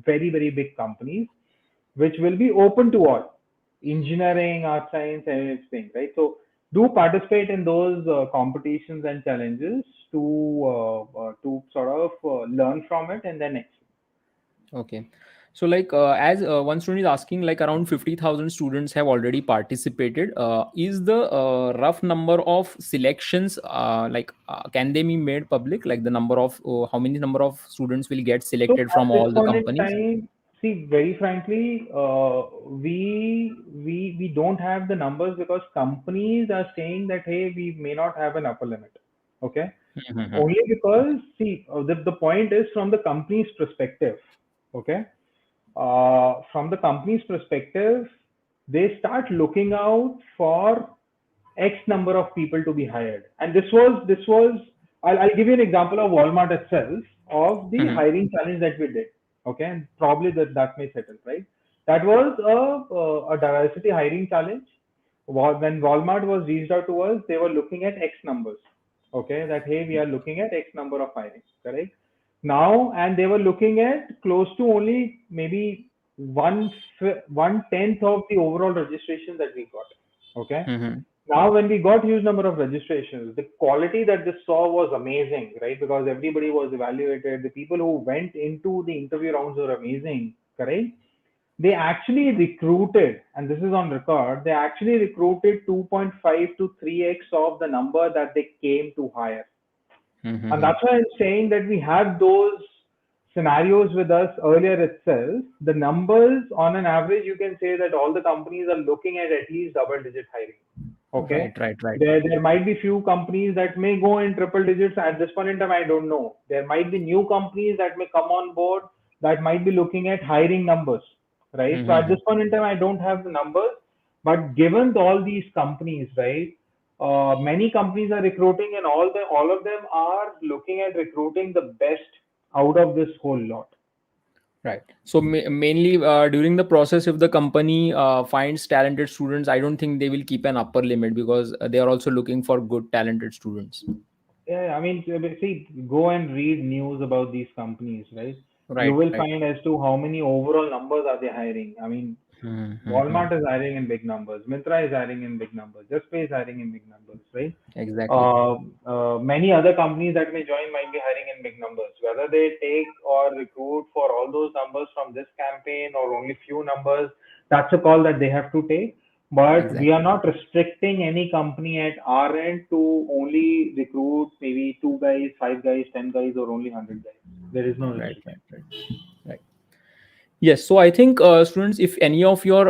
very big companies, which will be open to all, engineering, art science, and everything, right? So do participate in those competitions and challenges to sort of learn from it and then excel. Okay. So, like, as one student is asking, like around 50,000 students have already participated. Is the rough number of selections, can they be made public? Like the number of, how many number of students will get So selected at from this all the point in companies? time, see, very frankly, we don't have the numbers because companies are saying that, hey, we may not have an upper limit. Okay, Mhm. only Okay. because see, the point is from the company's perspective. Okay, from the company's perspective, they start looking out for X number of people to be hired. And this was I'll give you an example of Walmart itself of the Mhm. hiring challenge that we did. Okay, and probably that may settle, right? That was a diversity hiring challenge. When Walmart was reached out to us, they were looking at X numbers. Okay, that hey, we are looking at X number of hiring, correct? Now, and they were looking at close to only maybe 1/10 of the overall registration that we got. Okay, Mhm. now, when we got huge number of registrations, the quality that this saw was amazing, right? Because everybody was evaluated. The people who went into the interview rounds were amazing, correct? They actually recruited, and this is on record, they actually recruited 2.5 to 3x of the number that they came to hire. And Mhm. that's why I'm saying that we have those scenarios with us earlier itself. The numbers on an average, you can say that all the companies are looking at least double digit hiring. Okay. Right. Right. Right. There might be few companies that may go in triple digits at this point in time. I don't know. There might be new companies that may come on board that might be looking at hiring numbers, right? So at this Mhm. point in time, I don't have the numbers, but given all these companies, right? Many companies are recruiting, and all of them are looking at recruiting the best out of this whole lot. Right. So, mainly during the process, if the company finds talented students, I don't think they will keep an upper limit because they are also looking for good talented students. Yeah, I mean, see, go and read news about these companies, right? You Right, will right. find as to how many overall numbers are they hiring. I mean, Hmm, hmm, hmm. Walmart is hiring in big numbers. Myntra is hiring in big numbers. Juspay is hiring in big numbers, right? Exactly. Many other companies that may join might be hiring in big numbers. Whether they take or recruit for all those numbers from this campaign or only few numbers, that's a call that they have to take. But we are Exactly. not restricting any company at our end to only recruit maybe 2 guys, 5 guys, 10 guys, or only 100 guys. There is no Right, restriction. right, right. Right. Yes, so I think students, if any of your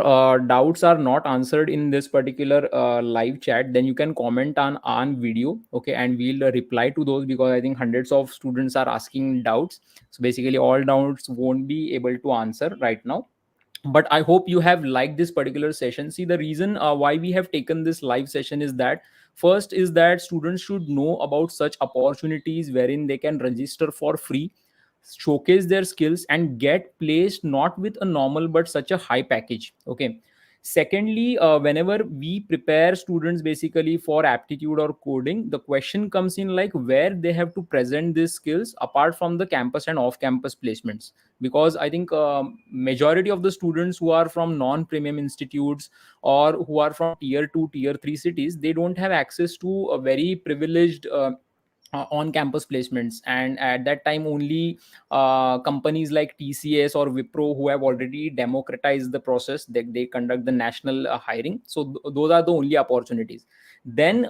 doubts are not answered in this particular live chat, then you can comment on video, okay, and we'll reply to those, because I think hundreds of students are asking doubts. So basically, all doubts won't be able to answer right now. But I hope you have liked this particular session. See, the reason why we have taken this live session is that, first is that students should know about such opportunities wherein they can register for free, showcase their skills, and get placed not with a normal but such a high package, okay. Secondly, whenever we prepare students basically for aptitude or coding, the question comes in like where they have to present these skills apart from the campus and off campus placements. Because I think majority of the students who are from non premium institutes or who are from tier 2 tier 3 cities, they don't have access to a very privileged on campus placements. And at that time only companies like TCS or Wipro, who have already democratized the process, they conduct the national hiring. So those are the only opportunities. Then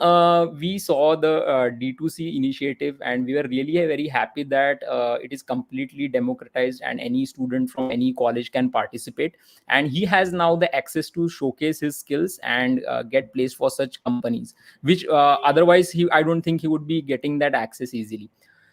we saw the D2C initiative, and we were really very happy that it is completely democratized and any student from any college can participate, and he has now the access to showcase his skills and get placed for such companies, which otherwise he I don't think he would be getting that access easily.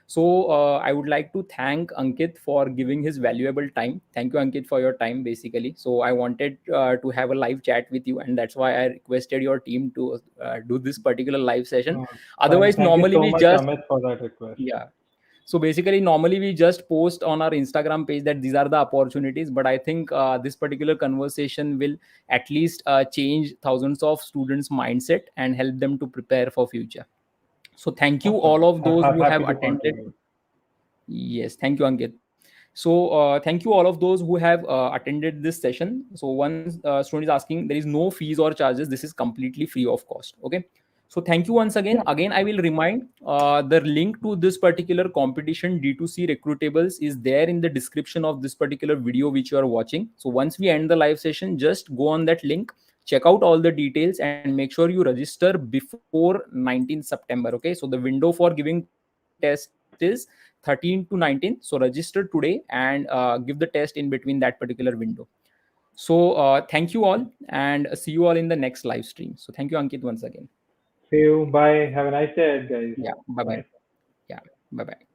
So I would like to thank Ankit for giving his valuable time. Thank you, Ankit, for your time basically. So I wanted to have a live chat with you, and that's why I requested your team to do this particular live session. Uh, Otherwise thank you normally so we much, just, Amit, for that request. yeah, so basically normally we just post on our Instagram page that these are the opportunities, but I think this particular conversation will at least change thousands of students mindset and help them to prepare for future. So thank you Awesome. all of those who have Happy to attended. contribute. Yes, thank you, Ankit. So thank you all of those who have attended this session. So one student is asking, there is no fees or charges. This is completely free of cost. Okay. So thank you once again. Yeah. Again, I will remind the link to this particular competition D2C Recruitables is there in the description of this particular video which you are watching. So once we end the live session, just go on that link, check out all the details, and make sure you register before 19th September. Okay. So the window for giving test is 13 to 19. So register today and give the test in between that particular window. So thank you all, and see you all in the next live stream. So thank you, Ankit, once again. See you. Bye. Have a nice day, guys. Yeah, bye bye. Bye. Yeah, bye bye.